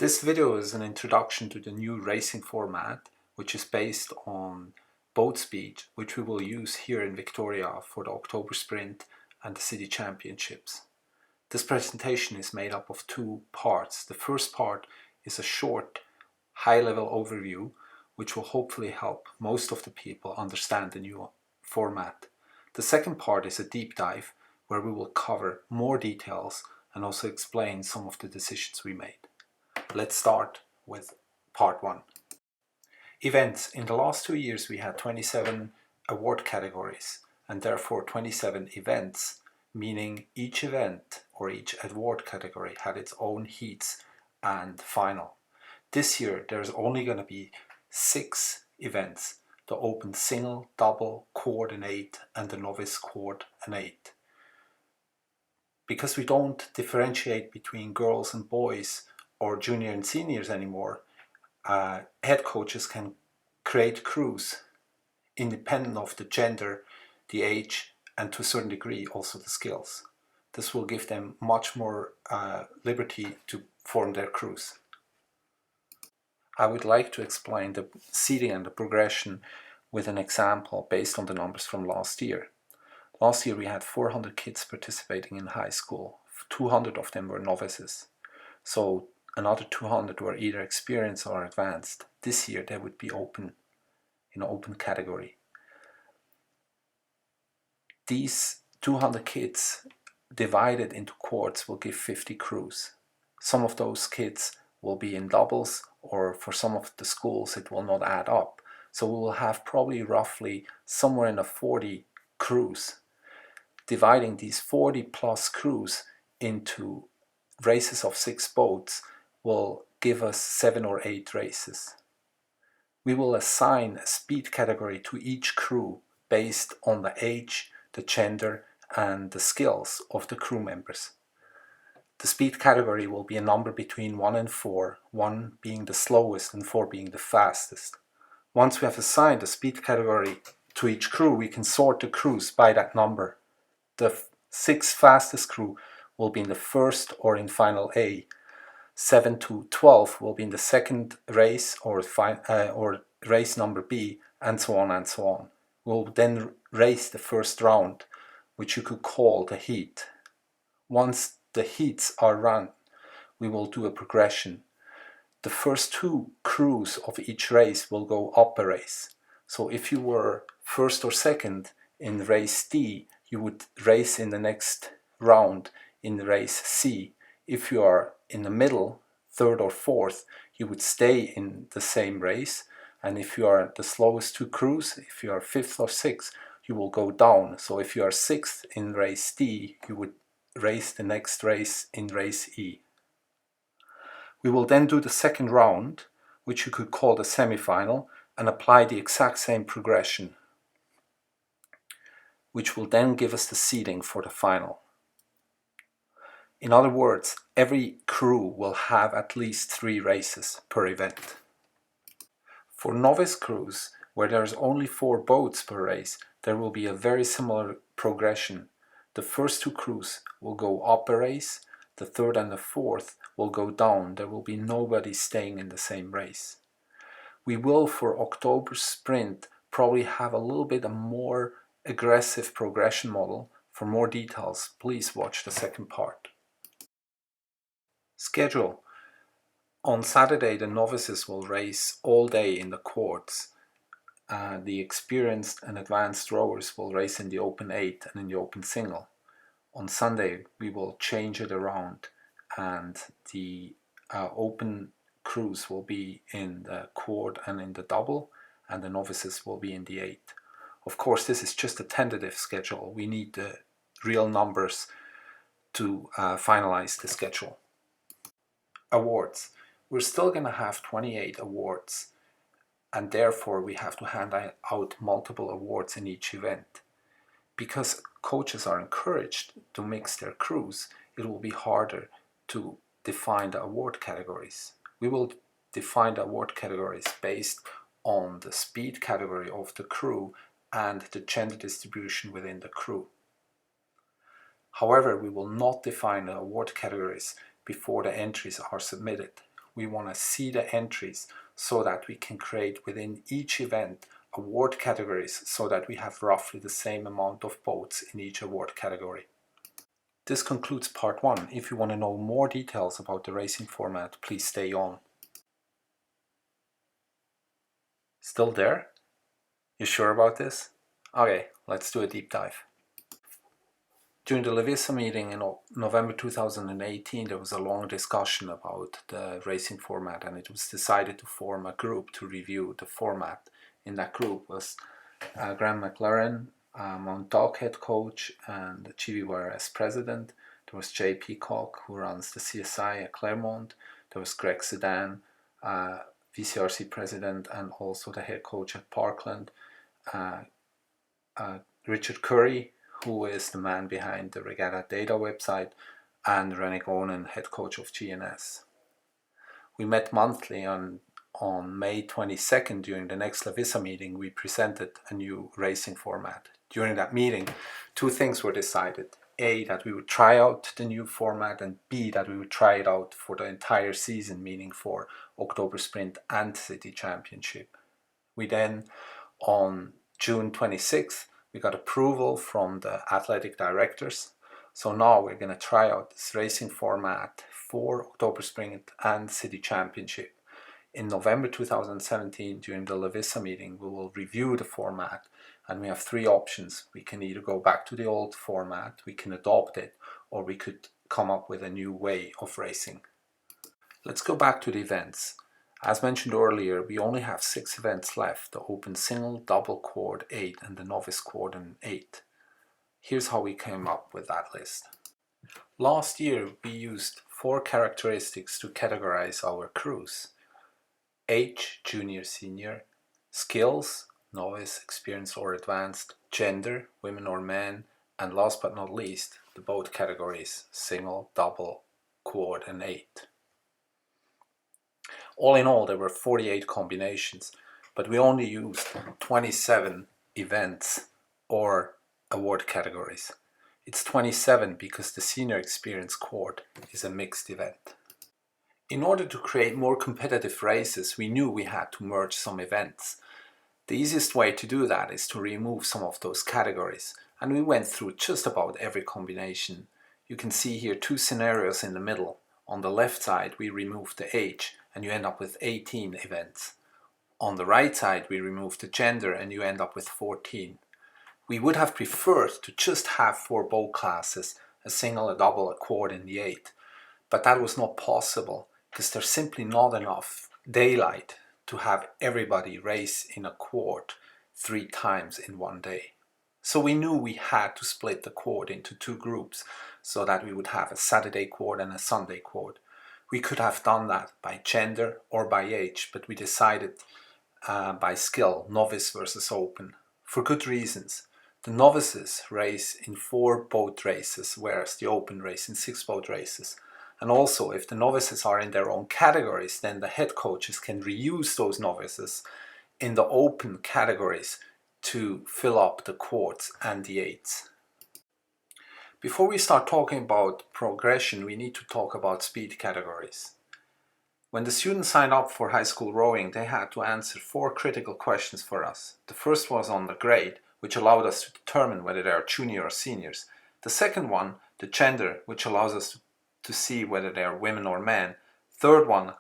This video is an introduction to the new racing format, which is based on boat speed, which we will use here in Victoria for the October Sprint and the City Championships. This presentation is made up of two parts. The first part is a short, high-level overview, which will hopefully help most of the people understand the new format. The second part is a deep dive, where we will cover more details and also explain some of the decisions we made. Let's start with part 1. Events. In the last 2 years we had 27 award categories and therefore 27 events, meaning each event or each award category had its own heats and final. This year there's only going to be 6 events: the open single, double, quad and 8, and the novice quad and 8. Because we don't differentiate between girls and boys or junior and seniors anymore, head coaches can create crews independent of the gender, the age, and to a certain degree also the skills. This will give them much more liberty to form their crews. I would like to explain the seeding and the progression with an example based on the numbers from last year. Last year we had 400 kids participating in high school. 200 of them were novices. So another 200 were either experienced or advanced. This year they would be open, in an open category. These 200 kids divided into quads will give 50 crews. Some of those kids will be in doubles, or for some of the schools it will not add up. So we will have probably roughly somewhere in the 40 crews. Dividing these 40 plus crews into races of 6 boats will give us 7 or 8 races. We will assign a speed category to each crew based on the age, the gender, and the skills of the crew members. The speed category will be a number between 1 and 4, 1 being the slowest and 4 being the fastest. Once we have assigned a speed category to each crew, we can sort the crews by that number. The 6 fastest crew will be in the first or in final A. 7 to 12 will be in the second race or race number B, and so on and so on. We'll then race the first round, which you could call the heat. Once the heats are run, we will do a progression. The first 2 crews of each race will go up a race. So if you were first or second in race D, you would race in the next round in race C. If you are in the middle, 3rd or 4th, you would stay in the same race. And if you are the slowest 2 crews, if you are 5th or 6th, you will go down. So if you are 6th in race D, you would race the next race in race E. We will then do the second round, which you could call the semi-final, and apply the exact same progression, which will then give us the seeding for the final. In other words, every crew will have at least 3 races per event. For novice crews, where there's only 4 boats per race, there will be a very similar progression. The first 2 crews will go up a race, the 3rd and the 4th will go down. There will be nobody staying in the same race. We will, for October Sprint, probably have a little bit more aggressive progression model. For more details, please watch the second part. Schedule. On Saturday, the novices will race all day in the quads. The experienced and advanced rowers will race in the open 8 and in the open single. On Sunday, we will change it around, and the open crews will be in the quad and in the double, and the novices will be in the 8. Of course, this is just a tentative schedule. We need the real numbers to finalize the schedule. Awards. We're still going to have 28 awards, and therefore we have to hand out multiple awards in each event. Because coaches are encouraged to mix their crews, it will be harder to define the award categories. We will define the award categories based on the speed category of the crew and the gender distribution within the crew. However, we will not define the award categories before the entries are submitted. we want to see the entries so that we can create within each event award categories so that we have roughly the same amount of boats in each award category. This concludes part 1. If you want to know more details about the racing format, please stay on. Still there? You sure about this? Okay, let's do a deep dive. During the Levissa meeting in November 2018, there was a long discussion about the racing format, and it was decided to form a group to review the format. In that group was Graham McLaren, Mount Dog head coach and the GVYRS president. There was Jay Peacock, who runs the CSI at Claremont. There was Greg Sedan, VCRC president and also the head coach at Parkland. Richard Curry, who is the man behind the Regatta data website, and Rennie Gonen, head coach of GNS. We met monthly on May 22nd. During the next Levissa meeting, we presented a new racing format. During that meeting, two things were decided. A, that we would try out the new format, and B, that we would try it out for the entire season, meaning for October Sprint and City Championship. We then, on June 26th, we got approval from the athletic directors. So now we're going to try out this racing format for October Sprint and City Championship. In November 2017, during the Levissa meeting, we will review the format, and we have three options. We can either go back to the old format, we can adopt it, or we could come up with a new way of racing. Let's go back to the events. As mentioned earlier, we only have 6 events left: the open single, double quad 8 and the novice quad 8. Here's how we came up with that list. Last year we used 4 characteristics to categorize our crews: age, junior, senior; skills, novice, experienced or advanced; gender, women or men; and last but not least, the boat categories: single, double, quad and 8. All in all, there were 48 combinations, but we only used 27 events or award categories. It's 27 because the senior experience quad is a mixed event. In order to create more competitive races, we knew we had to merge some events. The easiest way to do that is to remove some of those categories, and we went through just about every combination. You can see here 2 scenarios in the middle. On the left side we removed the age, and you end up with 18 events. On the right side we remove the gender, and you end up with 14. We would have preferred to just have 4 boat classes, a single, a double, a quad and the 8. But that was not possible, because there's simply not enough daylight to have everybody race in a quad 3 times in one day. So we knew we had to split the quad into 2 groups, so that we would have a Saturday quad and a Sunday quad. We could have done that by gender or by age, but we decided by skill, novice versus open, for good reasons. The novices race in 4 boat races, whereas the open race in 6 boat races. And also, if the novices are in their own categories, then the head coaches can reuse those novices in the open categories to fill up the quads and the 8s. Before we start talking about progression, we need to talk about speed categories. When the students signed up for high school rowing, they had to answer 4 critical questions for us. The first was on the grade, which allowed us to determine whether they are junior or seniors. The second one, the gender, which allows us to see whether they are women or men. Third one,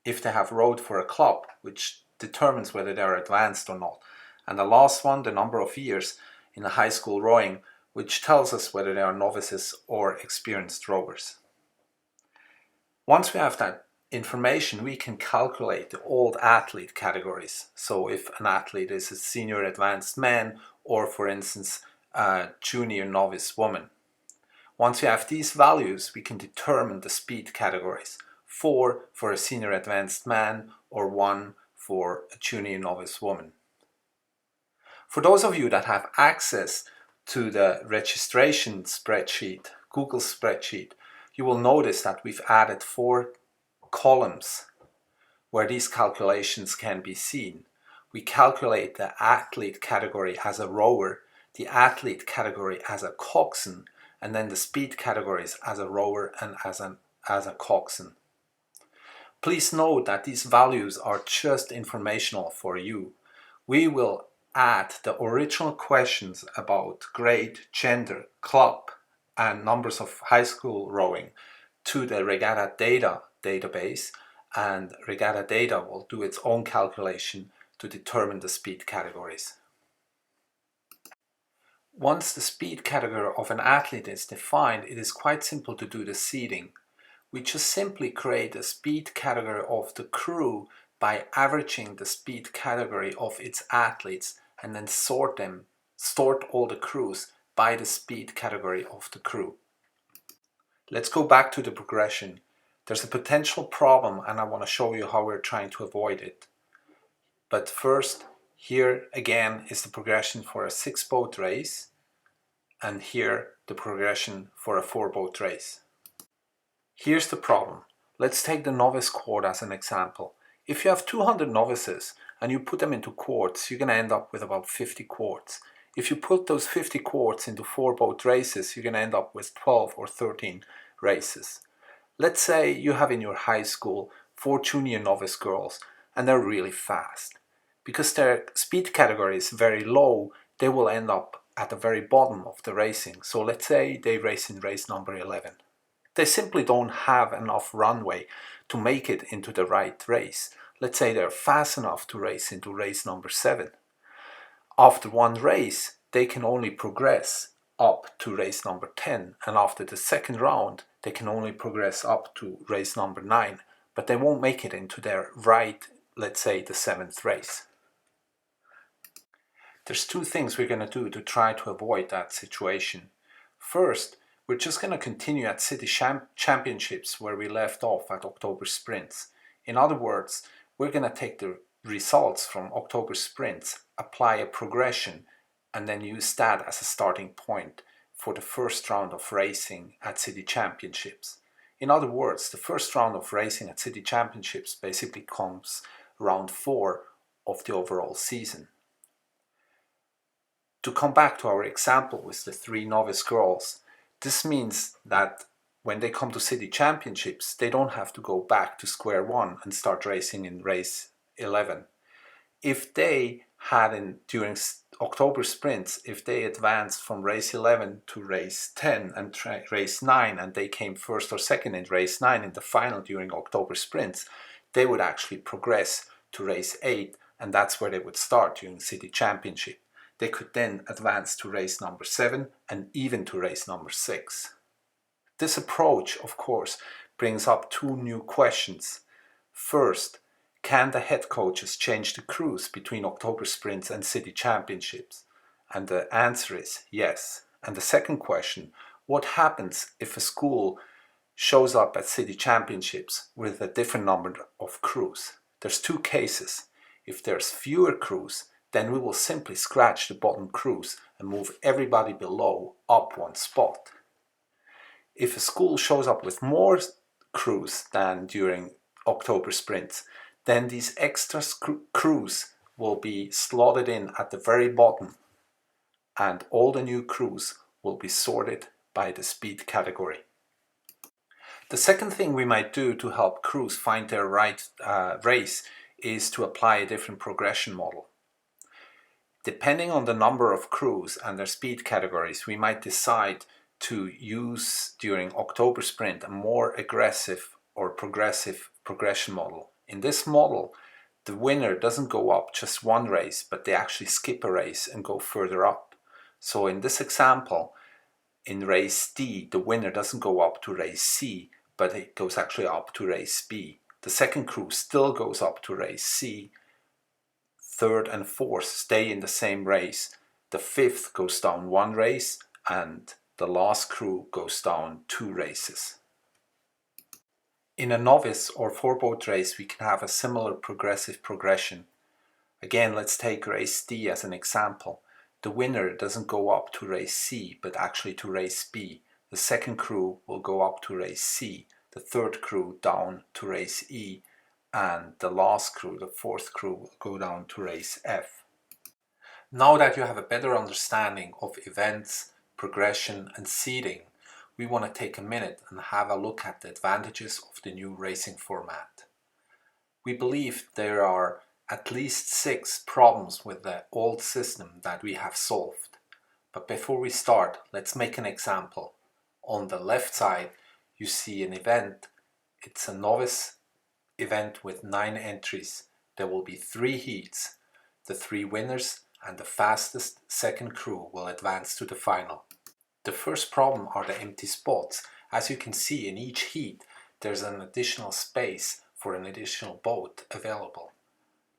if they have rowed for a club, which determines whether they are advanced or not. And the last one, the number of years in a high school rowing, which tells us whether they are novices or experienced rowers. Once we have that information, we can calculate the old athlete categories. So if an athlete is a senior advanced man, or for instance a junior novice woman. Once we have these values, we can determine the speed categories: 4 for a senior advanced man, or 1 for a junior novice woman. For those of you that have access to the registration spreadsheet, Google spreadsheet, you will notice that we've added 4 columns where these calculations can be seen. We calculate the athlete category as a rower, the athlete category as a coxswain, and then the speed categories as a rower and as a coxswain. Please note that these values are just informational for you. We will add the original questions about grade, gender, club, and numbers of high school rowing to the Regatta data database, and Regatta data will do its own calculation to determine the speed categories. Once the speed category of an athlete is defined, it is quite simple to do the seeding. We just simply create a speed category of the crew by averaging the speed category of its athletes and then sort all the crews by the speed category of the crew. Let's go back to the progression. There's a potential problem and I want to show you how we're trying to avoid it. But first, here again is the progression for a 6-boat race, and here the progression for a 4-boat race. Here's the problem. Let's take the novice quart as an example. If you have 200 novices and you put them into quarts, you're going to end up with about 50 quarts. If you put those 50 quarts into 4-boat races, you're going to end up with 12 or 13 races. Let's say you have in your high school 4 junior novice girls and they're really fast. Because their speed category is very low, they will end up at the very bottom of the racing. So let's say they race in race number 11. They simply don't have enough runway to make it into the right race. Let's say they're fast enough to race into race number 7. After one race, they can only progress up to race number 10, and after the second round, they can only progress up to race number 9, but they won't make it into their right, let's say the 7th race. There's 2 things we're going to do to try to avoid that situation. First, we're just going to continue at City Championships where we left off at October Sprints. In other words, we're going to take the results from October Sprints, apply a progression, and then use that as a starting point for the first round of racing at City Championships. In other words, the first round of racing at City Championships basically comes round 4 of the overall season. To come back to our example with the 3 novice girls, this means that when they come to City Championships, they don't have to go back to square one and start racing in race 11. If they had during October Sprints, if they advanced from race 11 to race 10 and race 9, and they came first or second in race 9 in the final during October Sprints, they would actually progress to race 8, and that's where they would start during City Championship. They could then advance to race number 7 and even to race number 6. This approach, of course, brings up 2 new questions. First, can the head coaches change the crews between October Sprints and City Championships? And the answer is yes. And the second question, what happens if a school shows up at City Championships with a different number of crews? There's 2 cases. If there's fewer crews, then we will simply scratch the bottom crews and move everybody below up 1 spot. If a school shows up with more crews than during October Sprints, then these extra crews will be slotted in at the very bottom, and all the new crews will be sorted by the speed category. The second thing we might do to help crews find their right race is to apply a different progression model. Depending on the number of crews and their speed categories, we might decide to use during October Sprint a more aggressive or progressive progression model. In this model, the winner doesn't go up just 1 race, but they actually skip a race and go further up. So in this example, in race D, the winner doesn't go up to race C, but it goes actually up to race B. The second crew still goes up to race C. 3rd and 4th stay in the same race. The 5th goes down 1 race, and the last crew goes down 2 races. In a novice or 4-boat race, we can have a similar progressive progression. Again, let's take race D as an example. The winner doesn't go up to race C, but actually to race B. The second crew will go up to race C, the 3rd crew down to race E, and the last crew, the 4th crew, will go down to race F. Now that you have a better understanding of events, progression and seeding, we want to take a minute and have a look at the advantages of the new racing format. We believe there are at least 6 problems with the old system that we have solved. But before we start, let's make an example. On the left side, you see an event. It's a novice event with 9 entries. There will be 3 heats. The 3 winners and the fastest second crew will advance to the final. The first problem are the empty spots. As you can see, in each heat, there's an additional space for an additional boat available.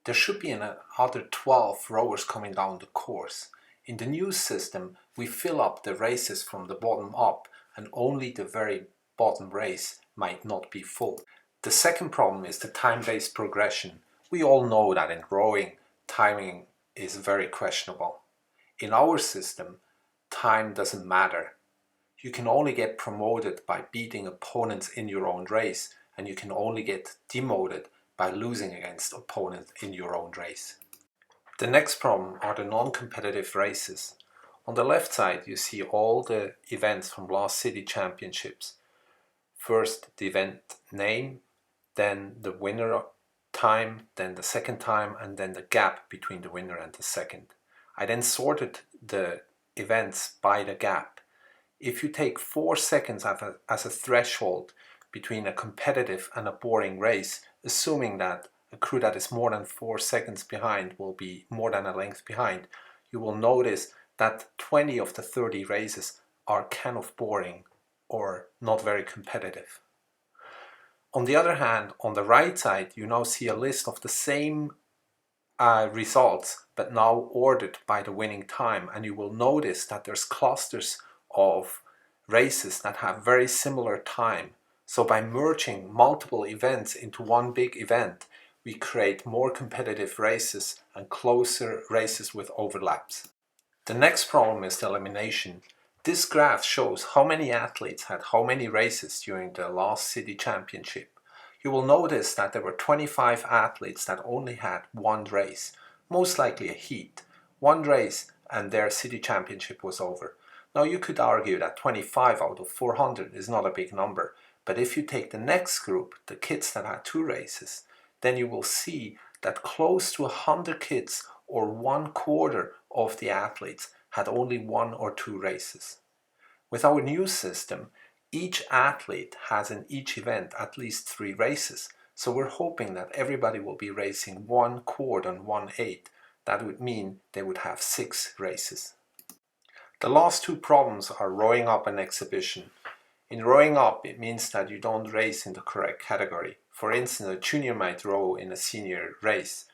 There should be another 12 rowers coming down the course. In the new system, we fill up the races from the bottom up, and only the very bottom race might not be full. The second problem is the time-based progression. We all know that in rowing, timing is very questionable. In our system, time doesn't matter. You can only get promoted by beating opponents in your own race, and you can only get demoted by losing against opponents in your own race. The next problem are the non-competitive races. On the left side you see all the events from last city championships. First the event name, then the winner time, then the second time, and then the gap between the winner and the second. I then sorted the events by the gap. If you take 4 seconds as a threshold between a competitive and a boring race, assuming that a crew that is more than 4 seconds behind will be more than a length behind, you will notice that 20 of the 30 races are kind of boring or not very competitive. On the other hand, on the right side, you now see a list of the same results, but now ordered by the winning time, and you will notice that there's clusters of races that have very similar time. So by merging multiple events into one big event, we create more competitive races and closer races with overlaps. The next problem is the elimination. This graph shows how many athletes had how many races during the last city championship. You will notice that there were 25 athletes that only had one race, most likely a heat. One race and their city championship was over. Now you could argue that 25 out of 400 is not a big number, but if you take the next group, the kids that had 2 races, then you will see that close to 100 kids, or 1/4 of the athletes, had only 1 or 2 races. With our new system, each athlete has in each event at least 3 races, so we're hoping that everybody will be racing 1/4 and 1/8. That would mean they would have 6 races. The last 2 problems are rowing up and exhibition. In rowing up, it means that you don't race in the correct category. For instance, a junior might row in a senior race.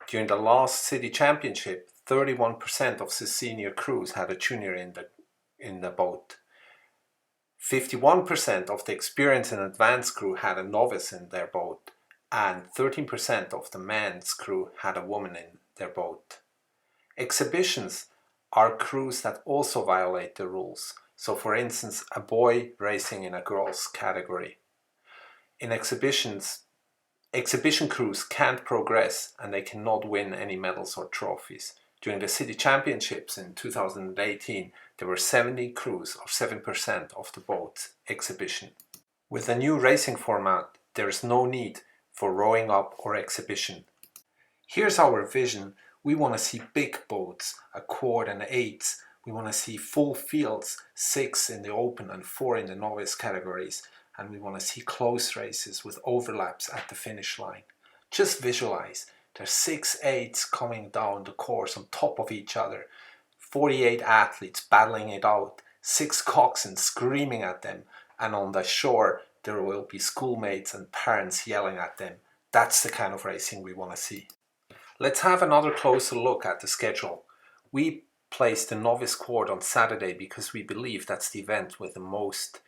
During the last city championship, 31% of the senior crews had a junior in the boat. 51% of the experienced and advanced crew had a novice in their boat, and 13% of the men's crew had a woman in their boat. Exhibitions are crews that also violate the rules. So for instance, a boy racing in a girls category. In exhibition crews can't progress and they cannot win any medals or trophies. During the city championships in 2018, there were 70 crews, or 7% of the boats, exhibition. With the new racing format, there is no need for rowing up or exhibition. Here's our vision. We want to see big boats, a quad and 8s. We want to see full fields, 6 in the open and 4 in the novice categories. And we want to see close races with overlaps at the finish line. Just visualize, there's 6 8s coming down the course on top of each other. 48 athletes battling it out, 6 coxswains screaming at them. And on the shore, there will be schoolmates and parents yelling at them. That's the kind of racing we want to see. Let's have another closer look at the schedule. We placed the novice quad on Saturday because we believe that's the event with the most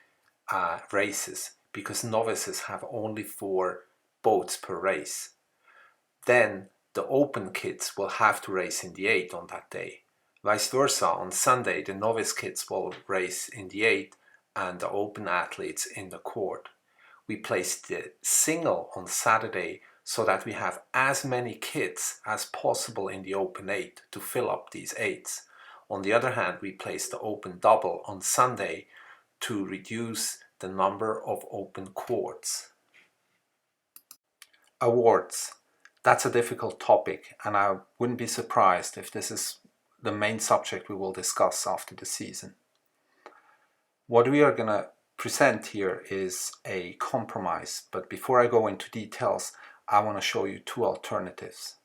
races, because novices have only 4 boats per race. Then the open kids will have to race in the 8 on that day. Vice versa, on Sunday the novice kids will race in the 8 and the open athletes in the quad. We placed the single on Saturday so that we have as many kids as possible in the open 8 to fill up these 8s. On the other hand, we placed the open double on Sunday to reduce the number of open quads. Awards. That's a difficult topic, and I wouldn't be surprised if this is the main subject we will discuss after the season. What we are going to present here is a compromise, but before I go into details, I want to show you two alternatives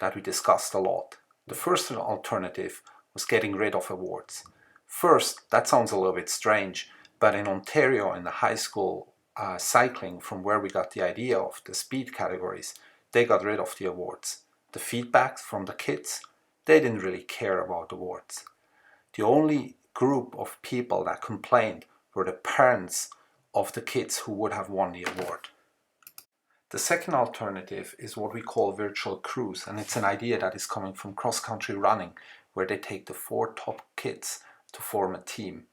that we discussed a lot. The first alternative was getting rid of awards. First, that sounds a little bit strange, but in Ontario, in the high school cycling, from where we got the idea of the speed categories, they got rid of the awards. The feedbacks from the kids, they didn't really care about awards. The only group of people that complained were the parents of the kids who would have won the award. The second alternative is what we call virtual crews, and it's an idea that is coming from cross-country running, where they take the 4 top kids to form a team.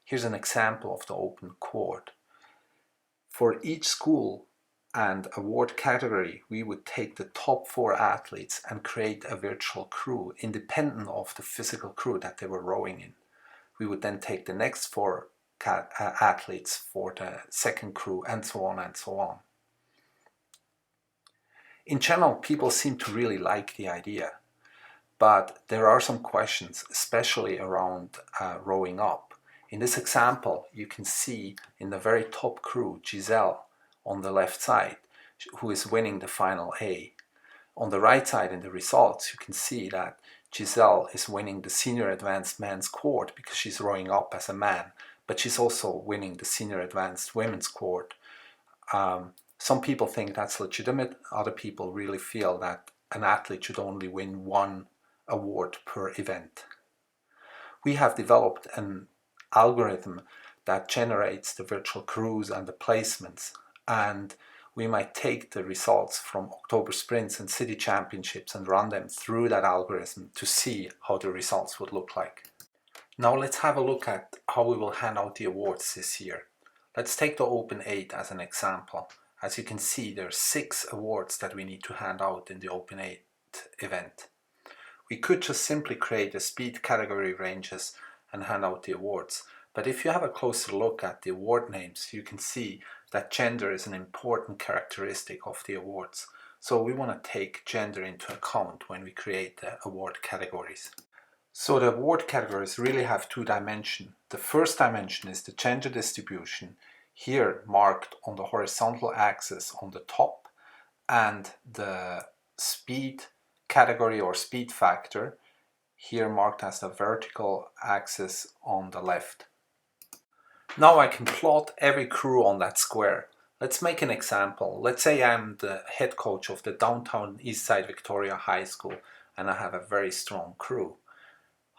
Here's an example of the open quad. For each school and award category, we would take the top 4 athletes and create a virtual crew independent of the physical crew that they were rowing in. We would then take the next 4 athletes for the second crew, and so on and so on. In general, people seem to really like the idea, but there are some questions, especially around rowing up. In this example, you can see in the very top crew, Giselle on the left side, who is winning the final A. On the right side in the results, you can see that Giselle is winning the senior advanced men's quad because she's rowing up as a man, but she's also winning the senior advanced women's quad. Some people think that's legitimate. Other people really feel that an athlete should only win 1 award per event. We have developed an algorithm that generates the virtual crews and the placements, and we might take the results from October sprints and city championships and run them through that algorithm to see how the results would look like. Now let's have a look at how we will hand out the awards this year. Let's take the Open 8 as an example. As you can see, there are 6 awards that we need to hand out in the Open 8 event. We could just simply create the speed category ranges and hand out the awards, but if you have a closer look at the award names, you can see that gender is an important characteristic of the awards. So we want to take gender into account when we create the award categories. So the award categories really have 2 dimensions. The first dimension is the gender distribution, here marked on the horizontal axis on the top, and the speed category or speed factor, here marked as the vertical axis on the left. Now I can plot every crew on that square. Let's make an example. Let's say I'm the head coach of the downtown Eastside Victoria High School and I have a very strong crew.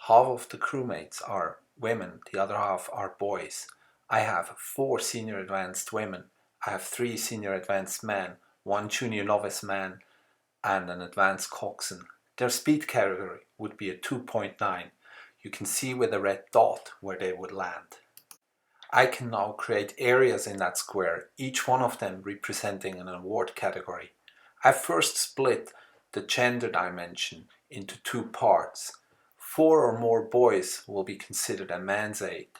Half of the crewmates are women, the other half are boys. I have 4 senior advanced women, I have 3 senior advanced men, 1 junior novice man and an advanced coxswain. Their speed category would be a 2.9. You can see with a red dot where they would land. I can now create areas in that square, each one of them representing an award category. I first split the gender dimension into 2 parts. 4 or more boys will be considered a man's 8.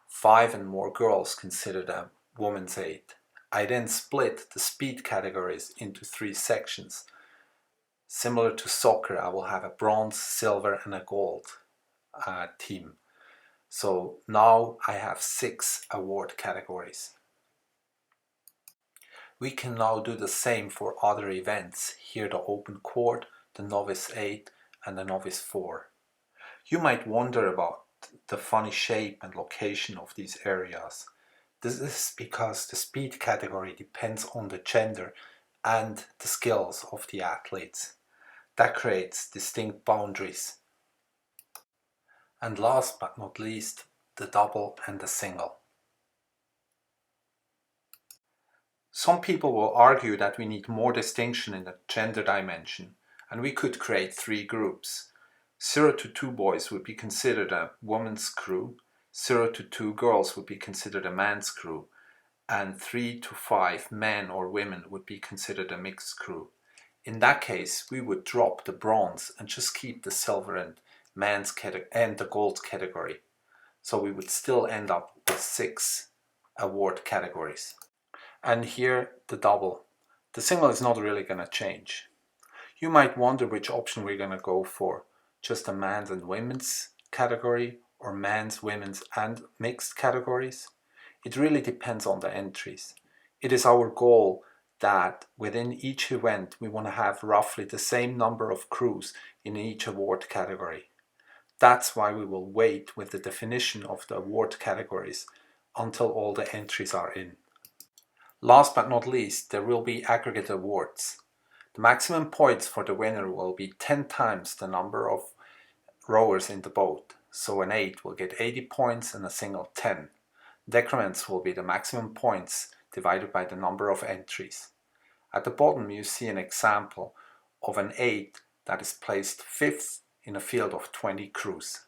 5 and more girls considered a woman's 8. I then split the speed categories into 3 sections. Similar to soccer, I will have a bronze, silver and a gold team. So now I have 6 award categories. We can now do the same for other events. Here the open quad, the novice 8 and the novice 4. You might wonder about the funny shape and location of these areas. This is because the speed category depends on the gender and the skills of the athletes. That creates distinct boundaries. And last but not least, the double and the single. Some people will argue that we need more distinction in the gender dimension, and we could create 3 groups. 0 to 2 boys would be considered a woman's crew, 0 to 2 girls would be considered a man's crew, and 3 to 5 men or women would be considered a mixed crew. In that case, we would drop the bronze and just keep the silver and men's and the gold category. So we would still end up with 6 award categories. And here the double. The single is not really going to change. You might wonder which option we're going to go for, just a man's and women's category or men's, women's and mixed categories. It really depends on the entries. It is our goal that within each event we want to have roughly the same number of crews in each award category. That's why we will wait with the definition of the award categories until all the entries are in. Last but not least, there will be aggregate awards. The maximum points for the winner will be 10 times the number of rowers in the boat. So an 8 will get 80 points and a single 10. Decrements will be the maximum points divided by the number of entries. At the bottom you see an example of an 8 that is placed 5th in a field of 20 crews.